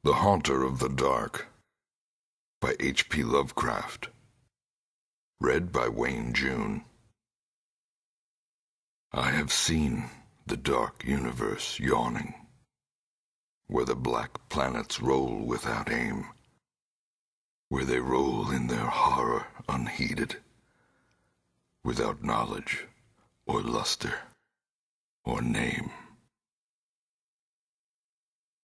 The Haunter of the Dark by H.P. Lovecraft. Read by Wayne June. I have seen the dark universe yawning, where the black planets roll without aim, where they roll in their horror unheeded, without knowledge or luster or name.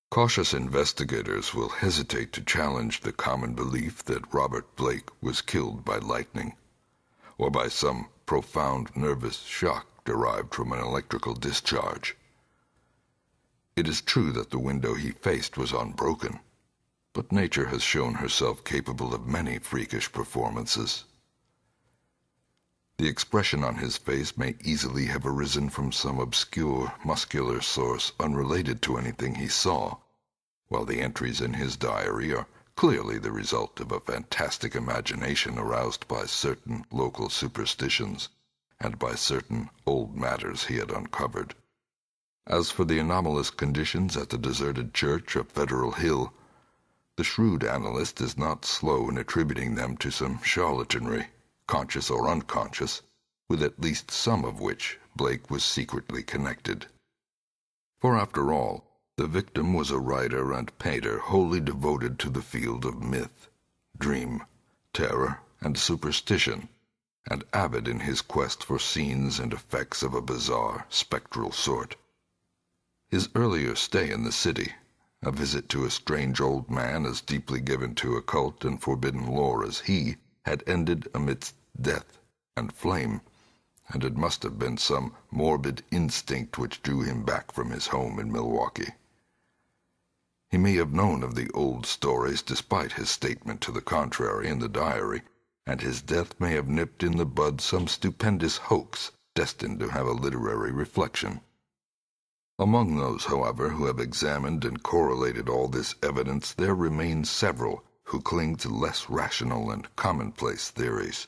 Cautious investigators will hesitate to challenge the common belief that Robert Blake was killed by lightning, or by some profound nervous shock derived from an electrical discharge. It is true that the window he faced was unbroken, but nature has shown herself capable of many freakish performances. The expression on his face may easily have arisen from some obscure muscular source unrelated to anything he saw, while the entries in his diary are clearly the result of a fantastic imagination aroused by certain local superstitions and by certain old matters he had uncovered. As for the anomalous conditions at the deserted church of Federal Hill, the shrewd analyst is not slow in attributing them to some charlatanry, conscious or unconscious, with at least some of which Blake was secretly connected. For after all, the victim was a writer and painter wholly devoted to the field of myth, dream, terror, and superstition, and avid in his quest for scenes and effects of a bizarre, spectral sort. His earlier stay in the city, a visit to a strange old man as deeply given to occult and forbidden lore as he, had ended amidst death and flame, and it must have been some morbid instinct which drew him back from his home in Milwaukee. He may have known of the old stories despite his statement to the contrary in the diary, and his death may have nipped in the bud some stupendous hoax destined to have a literary reflection. Among those, however, who have examined and correlated all this evidence, there remain several who cling to less rational and commonplace theories.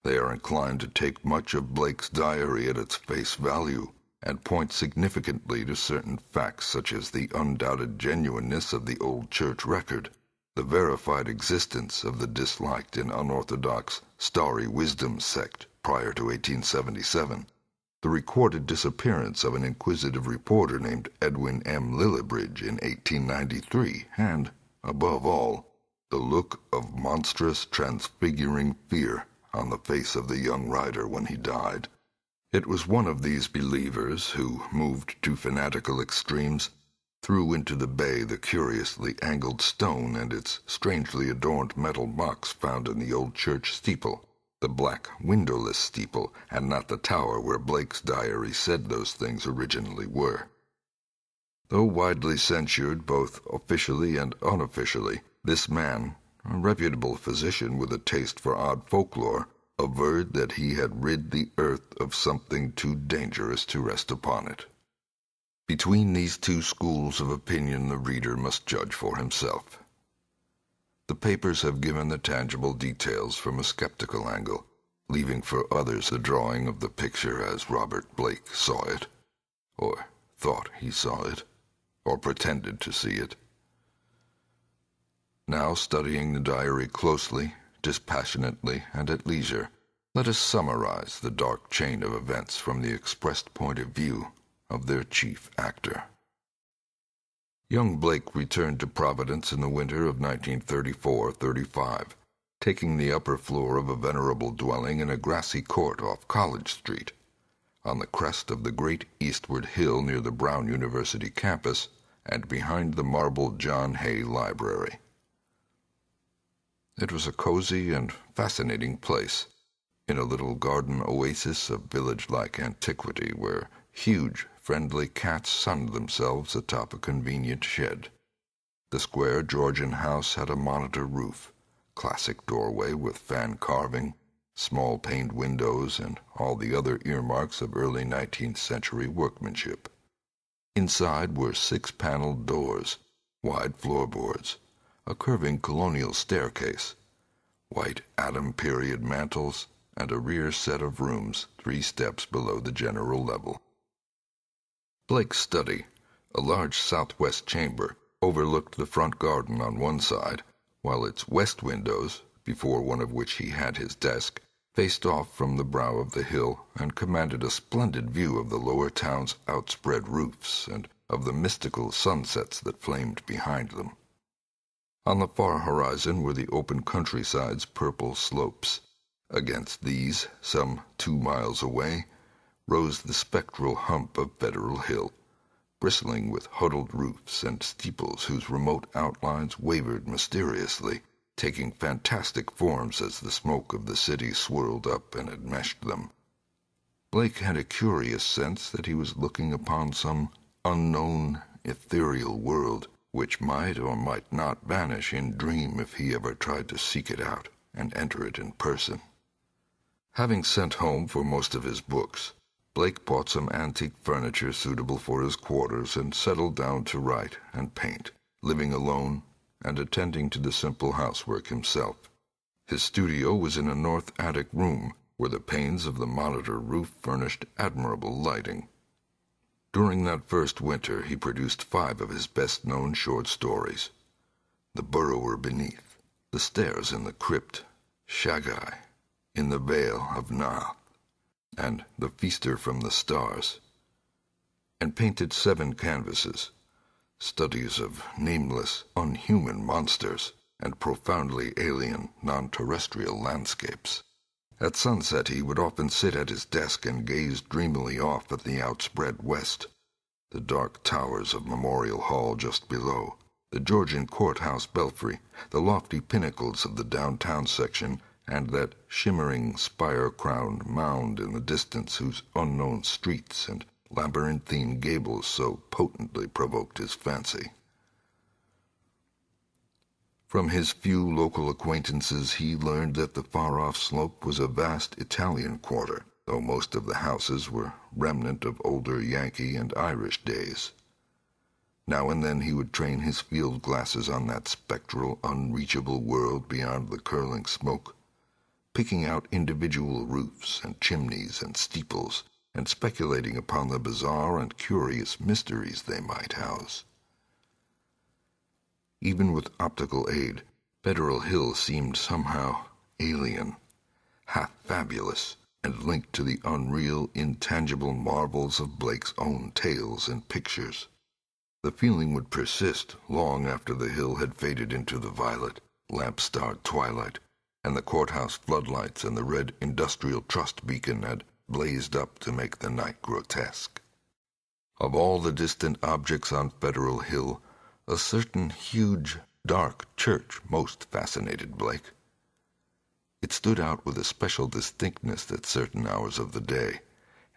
They are inclined to take much of Blake's diary at its face value, and point significantly to certain facts such as the undoubted genuineness of the old church record, the verified existence of the disliked and unorthodox Starry Wisdom sect prior to 1877, the recorded disappearance of an inquisitive reporter named Edwin M. Lillibridge in 1893, and, above all, the look of monstrous, transfiguring fear on the face of the young writer when he died. It was one of these believers who, moved to fanatical extremes, threw into the bay the curiously angled stone and its strangely adorned metal box found in the old church steeple, the black windowless steeple, and not the tower where Blake's diary said those things originally were. Though widely censured both officially and unofficially, this man, a reputable physician with a taste for odd folklore, averred that he had rid the earth of something too dangerous to rest upon it. Between these two schools of opinion the reader must judge for himself. The papers have given the tangible details from a skeptical angle, leaving for others the drawing of the picture as Robert Blake saw it, or thought he saw it, or pretended to see it. Now, studying the diary closely, dispassionately, and at leisure, let us summarize the dark chain of events from the expressed point of view of their chief actor. Young Blake returned to Providence in the winter of 1934-35, taking the upper floor of a venerable dwelling in a grassy court off College Street, on the crest of the great eastward hill near the Brown University campus and behind the marble John Hay Library. It was a cozy and fascinating place, in a little garden oasis of village-like antiquity where huge, friendly cats sunned themselves atop a convenient shed. The square Georgian house had a monitor roof, classic doorway with fan carving, small paned windows, and all the other earmarks of early 19th century workmanship. Inside were 6 paneled doors, wide floorboards, a curving colonial staircase, white Adam period mantels, and a rear set of rooms 3 steps below the general level. Blake's study, a large southwest chamber, overlooked the front garden on one side, while its west windows, before one of which he had his desk, faced off from the brow of the hill and commanded a splendid view of the lower town's outspread roofs and of the mystical sunsets that flamed behind them. On the far horizon were the open countryside's purple slopes. Against these, some 2 miles away, rose the spectral hump of Federal Hill, bristling with huddled roofs and steeples whose remote outlines wavered mysteriously, taking fantastic forms as the smoke of the city swirled up and enmeshed them. Blake had a curious sense that he was looking upon some unknown, ethereal world, which might or might not vanish in dream if he ever tried to seek it out and enter it in person. Having sent home for most of his books, Blake bought some antique furniture suitable for his quarters and settled down to write and paint, living alone and attending to the simple housework himself. His studio was in a north attic room where the panes of the monitor roof furnished admirable lighting. During that first winter he produced 5 of his best-known short stories: The Burrower Beneath, The Stairs in the Crypt, Shagai, In the Vale of Naath, and The Feaster from the Stars, and painted 7 canvases, studies of nameless, unhuman monsters and profoundly alien, non-terrestrial landscapes. At sunset he would often sit at his desk and gaze dreamily off at the outspread west, the dark towers of Memorial Hall just below, the Georgian courthouse belfry, the lofty pinnacles of the downtown section, and that shimmering, spire-crowned mound in the distance whose unknown streets and labyrinthine gables so potently provoked his fancy. From his few local acquaintances he learned that the far-off slope was a vast Italian quarter, though most of the houses were remnant of older Yankee and Irish days. Now and then he would train his field glasses on that spectral, unreachable world beyond the curling smoke, picking out individual roofs and chimneys and steeples, and speculating upon the bizarre and curious mysteries they might house. Even with optical aid, Federal Hill seemed somehow alien, half fabulous, and linked to the unreal, intangible marvels of Blake's own tales and pictures. The feeling would persist long after the hill had faded into the violet, lamp-starred twilight, and the courthouse floodlights and the red Industrial Trust beacon had blazed up to make the night grotesque. Of all the distant objects on Federal Hill, a certain huge, dark church most fascinated Blake. It stood out with a special distinctness at certain hours of the day,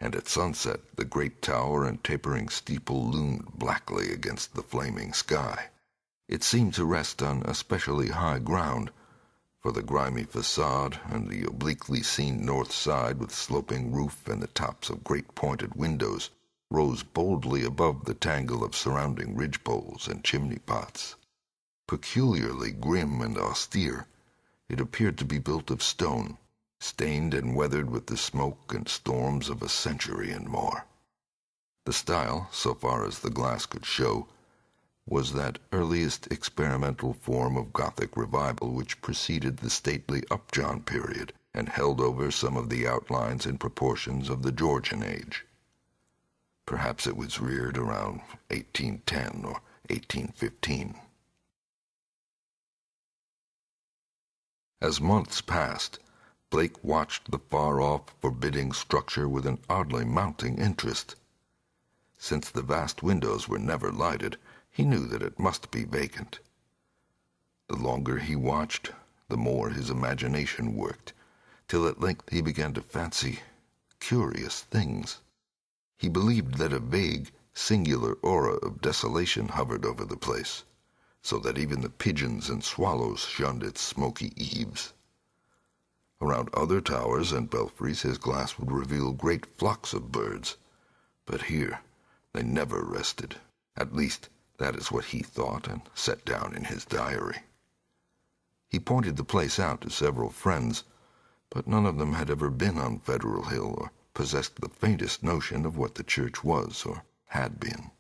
and at sunset the great tower and tapering steeple loomed blackly against the flaming sky. It seemed to rest on especially high ground, for the grimy facade and the obliquely seen north side with sloping roof and the tops of great pointed windows rose boldly above the tangle of surrounding ridgepoles and chimney-pots. Peculiarly grim and austere, it appeared to be built of stone, stained and weathered with the smoke and storms of a century and more. The style, so far as the glass could show, was that earliest experimental form of Gothic revival which preceded the stately Upjohn period and held over some of the outlines and proportions of the Georgian age. Perhaps it was reared around 1810 or 1815. As months passed, Blake watched the far-off, forbidding structure with an oddly mounting interest. Since the vast windows were never lighted, he knew that it must be vacant. The longer he watched, the more his imagination worked, till at length he began to fancy curious things. He believed that a vague, singular aura of desolation hovered over the place, so that even the pigeons and swallows shunned its smoky eaves. Around other towers and belfries his glass would reveal great flocks of birds, but here they never rested. At least, that is what he thought and set down in his diary. He pointed the place out to several friends, but none of them had ever been on Federal Hill or possessed the faintest notion of what the church was or had been.